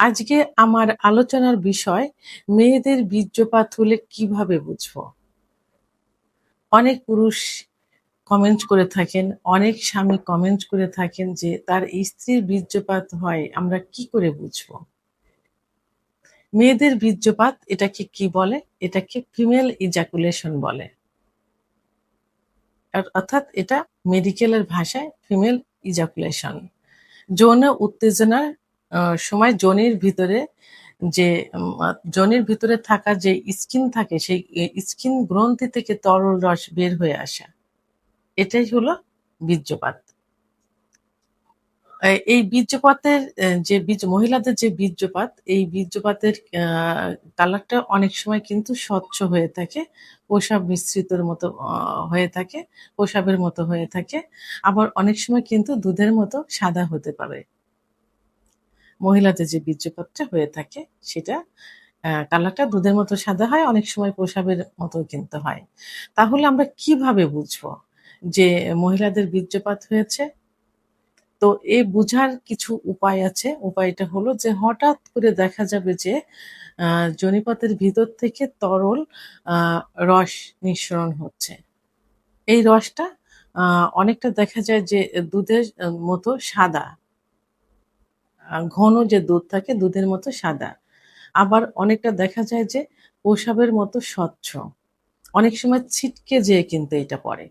আজকে আমার আলোচনার বিষয় মেয়েদের বীর্যপাত হলে কিভাবে বুঝবো? অনেক পুরুষ কমেন্ট করে থাকেন, অনেক স্বামী কমেন্ট করে থাকেন যে তার স্ত্রীর বীর্যপাত হয় আমরা কি করে বুঝবো? মেয়েদের বীর্যপাত এটাকে কি বলে? এটাকে ফিমেল ইজাকুলেশন বলে। অর্থাৎ এটা মেডিকেলের ভাষায় ফিমেল ইজাকুলেশন। যৌন উত্তেজনার সময় যোনির ভিতরে যে যোনির ভিতরে থাকা যে স্কিন থাকে সেই স্কিন গ্রন্থি থেকে তরল রস বের হয়ে আসা, এটাই হলো বীর্যপাত। এই বীর্যপাতের যে মহিলাদের যে বীর্যপাত, এই বীর্যপাতের কালারটা অনেক সময় কিন্তু স্বচ্ছ হয়ে থাকে, প্রসাব মিশ্রিতর মতো হয়ে থাকে, প্রসাবের মতো হয়ে থাকে। আবার অনেক সময় কিন্তু দুধের মতো সাদা হতে পারে। মহিলাদের যে বীর্যপাতটা হয়ে থাকে সেটা কালারটা দুধের মতো সাদা হয়, অনেক সময় প্রসাবের মতো কিন্তু হয়। তাহলে আমরা কিভাবে বুঝবো যে মহিলাদের বীর্যপাত হয়েছে? তো বুঝার কিছু উপায় আছে। উপায়টা হলো যে হঠাৎ করে দেখা যাবে যে যোনিপথের ভিতর থেকে তরল আ রস নিঃসরণ হচ্ছে। এই রসটা অনেকটা দেখা যায় যে দুধের মতো সাদা। ঘন যে দুধ থাকে দুধের মতো সাদা। আবার অনেকটা দেখা যায় যে প্রসাবের মতো স্বচ্ছ। অনেক সময় ছিটকে যেয়ে কিন্তু এটা পড়ে।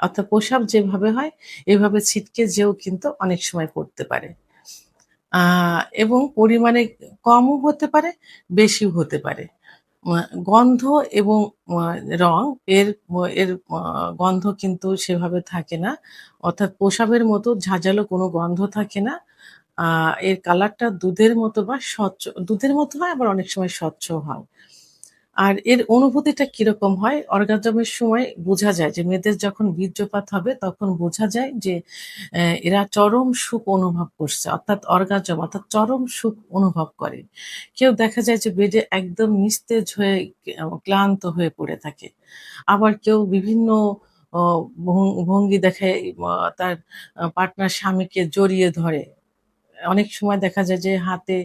অর্থাৎ প্রসাব যেভাবে হয় এভাবে ছিটকে যেয়েও কিন্তু অনেক সময় পড়তে পারে। আ এবং পরিমাণে কমও হতে পারে, বেশিও হতে পারে। গন্ধ এবং আ রং এর গন্ধ কিন্তু সেভাবে থাকে না। অর্থাৎ প্রসাবের মতো ঝাঁঝালো কোনো গন্ধ থাকে না। আ এর কালারটা দুধের মতো বা স্বচ্ছ। দুধের মতো হয় আবার অনেক সময় স্বচ্ছও হয়। আর এর অনুভূতিটা কিরকম হয়? অর্গাজমের সময় বোঝা যায় যে মেয়েদের যখন বীর্যপাত হবে তখন বোঝা যায় যে এরা চরম সুখ অনুভব করছে। অর্থাৎ অর্গাজম অর্থাৎ চরম সুখ অনুভব করে। কেউ দেখা যায় যে বেডে একদম নিস্তেজ হয়ে ক্লান্ত হয়ে পড়ে থাকে। আবার কেউ বিভিন্ন অ ভঙ্গি দেখায় তার পার্টনার স্বামীকে জড়িয়ে ধরে। অনেক সময় দেখা যায় যে হাতে,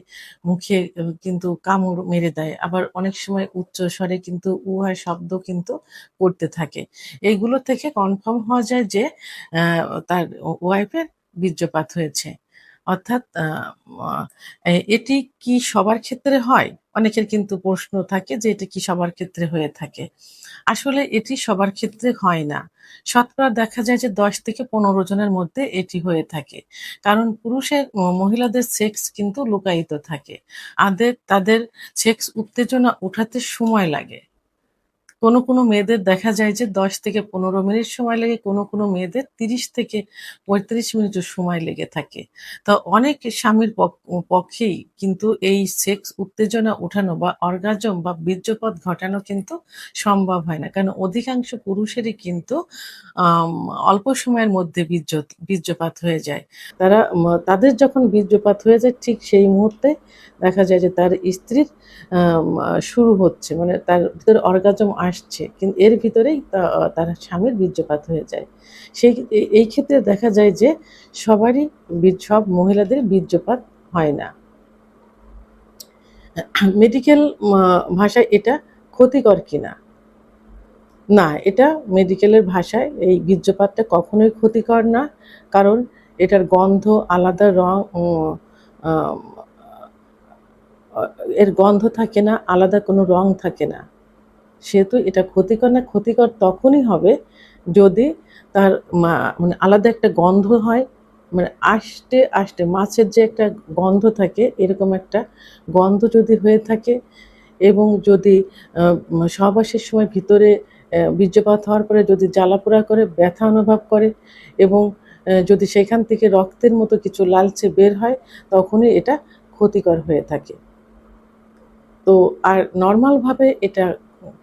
মুখে কিন্তু কামড় মেরে দেয়। আবার অনেক সময় উচ্চ স্বরে কিন্তু উহার শব্দ কিন্তু করতে থাকে। এইগুলো থেকে কনফার্ম হওয়া যায় যে অ্যা তার ওয়াইফের বীর্যপাত হয়েছে। অর্থাৎ আ এটি কি সবার ক্ষেত্রে হয়? অনেকের কিন্তু প্রশ্ন থাকে যে এটা কি সবার ক্ষেত্রে হয়ে থাকে? আসলে এটি সবার ক্ষেত্রে হয় না। শতকরা দেখা যায় যে ১০ থেকে ১৫ জনের মধ্যে এটি হয়ে থাকে। কারণ মহিলাদের সেক্স কিন্তু লুকায়িত থাকে। তাদের সেক্স উত্তেজনা উঠাতে সময় লাগে। কোনো মেয়েদের দেখা যায় যে ১০ থেকে ১৫ মিনিট সময় লাগে, কোনো মেয়েদের ৩০ থেকে ৩৫ মিনিটও সময় লেগে থাকে। তো অনেক স্বামীর পক্ষেই কিন্তু এই সেক্স উত্তেজনা উঠানো বা অর্গাজম বা বীর্যপাত ঘটানো কিন্তু সম্ভব হয় না। কারণ অধিকাংশ পুরুষেরই কিন্তু আম অল্প সময়ের মধ্যে বীর্যপাত হয়ে যায়। তাদের যখন বীর্যপাত হয়ে যায় ঠিক সেই মুহূর্তে দেখা যায় যে তার স্ত্রীর শুরু হচ্ছে। মানে তার ভিতরে অর্গাজম আসছে। কিন্তু এর ভিতরেই তার স্বামীর বীর্যপাত হয়ে যায়। এই ক্ষেত্রে দেখা যায় যে সবারই সব মহিলাদের বীর্যপাত হয় না। মেডিকেল ভাষায় এটা ক্ষতিকর কিনা? না, এটা মেডিকেলের ভাষায় এই বীর্যপাতটা কখনোই ক্ষতিকর না। কারণ এটার গন্ধ, আলাদা রং আম অ এর গন্ধ থাকে না, আলাদা কোনো রং থাকে না। সেহেতু এটা ক্ষতিকর না, ক্ষতিকর তখনই হবে যদি তার মানে আলাদা একটা গন্ধ হয়, মানে আষ্টে মাছের যে একটা গন্ধ থাকে এরকম একটা গন্ধ যদি হয়ে থাকে এবং যদি আ সহবাসের সময় ভিতরে বীর্যপাত হওয়ার পরে যদি জ্বালাপোড়া করে, ব্যথা অনুভব করে এবং যদি সেখান থেকে রক্তের মতো কিছু লালচে বের হয় তখনই এটা ক্ষতিকর হয়ে থাকে। তো আর নরমাল ভাবে এটা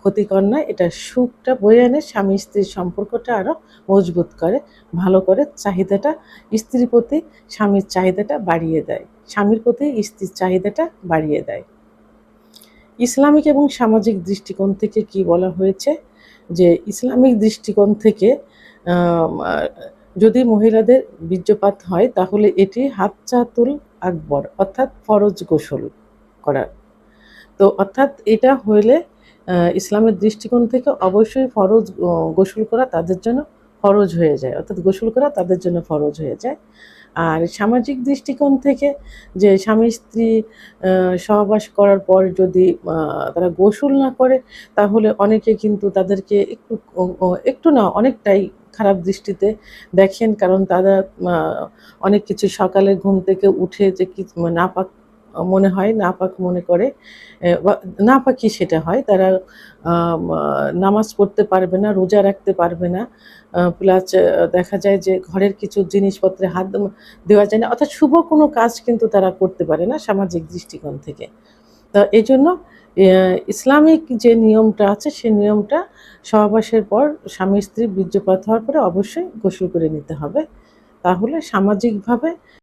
ক্ষতিকর নয়। এটা সুখটা বয়ে আনে, স্বামী-স্ত্রীর সম্পর্কটা আরো মজবুত করে, ভালো করে চাহিদাটা স্ত্রীর প্রতি স্বামীর চাহিদাটা বাড়িয়ে দেয়। স্বামীর প্রতি স্ত্রীর চাহিদাটা বাড়িয়ে দেয়। ইসলামিক এবং সামাজিক দৃষ্টিকোণ থেকে কি বলা হয়েছে? যে ইসলামিক দৃষ্টিকোণ থেকে আম আ যদি মহিলাদের বীর্যপাত হয় তাহলে এটি হাতচাতুল আকবর অর্থাৎ ফরজ গোসল করা। তো অর্থাৎ এটা হইলে ইসলামের দৃষ্টিকোণ থেকে অবশ্যই ফরজ গোসল করা তাদের জন্য ফরজ হয়ে যায়, অর্থাৎ গোসল করা তাদের জন্য ফরজ হয়ে যায়। আর সামাজিক দৃষ্টিকোণ থেকে যে স্বামী স্ত্রী সহবাস করার পর যদি তারা গোসল না করে, তাহলে অনেকে কিন্তু তাদেরকে একটু না অনেকটাই খারাপ দৃষ্টিতে দেখেন। কারণ তারা অনেক কিছু সকালে ঘুম থেকে উঠে যে নাপাক মনে হয়, নাপাক মনে করে, বা নাপাকি সেটা হয়। তারা নামাজ পড়তে পারবে না, রোজা রাখতে পারবে না। প্লাস দেখা যায় যে ঘরের কিছু জিনিসপত্রে হাত দেওয়া যায় না। অর্থাৎ শুভ কোনো কাজ কিন্তু তারা করতে পারে না সামাজিক দৃষ্টিকোণ থেকে। তো এজন্য ইসলামিক যে নিয়মটা আছে সেই নিয়মটা সহবাসের পর স্বামী স্ত্রী বীর্যপাত হওয়ার পরে অবশ্যই গোসল করে নিতে হবে। তাহলে সামাজিকভাবে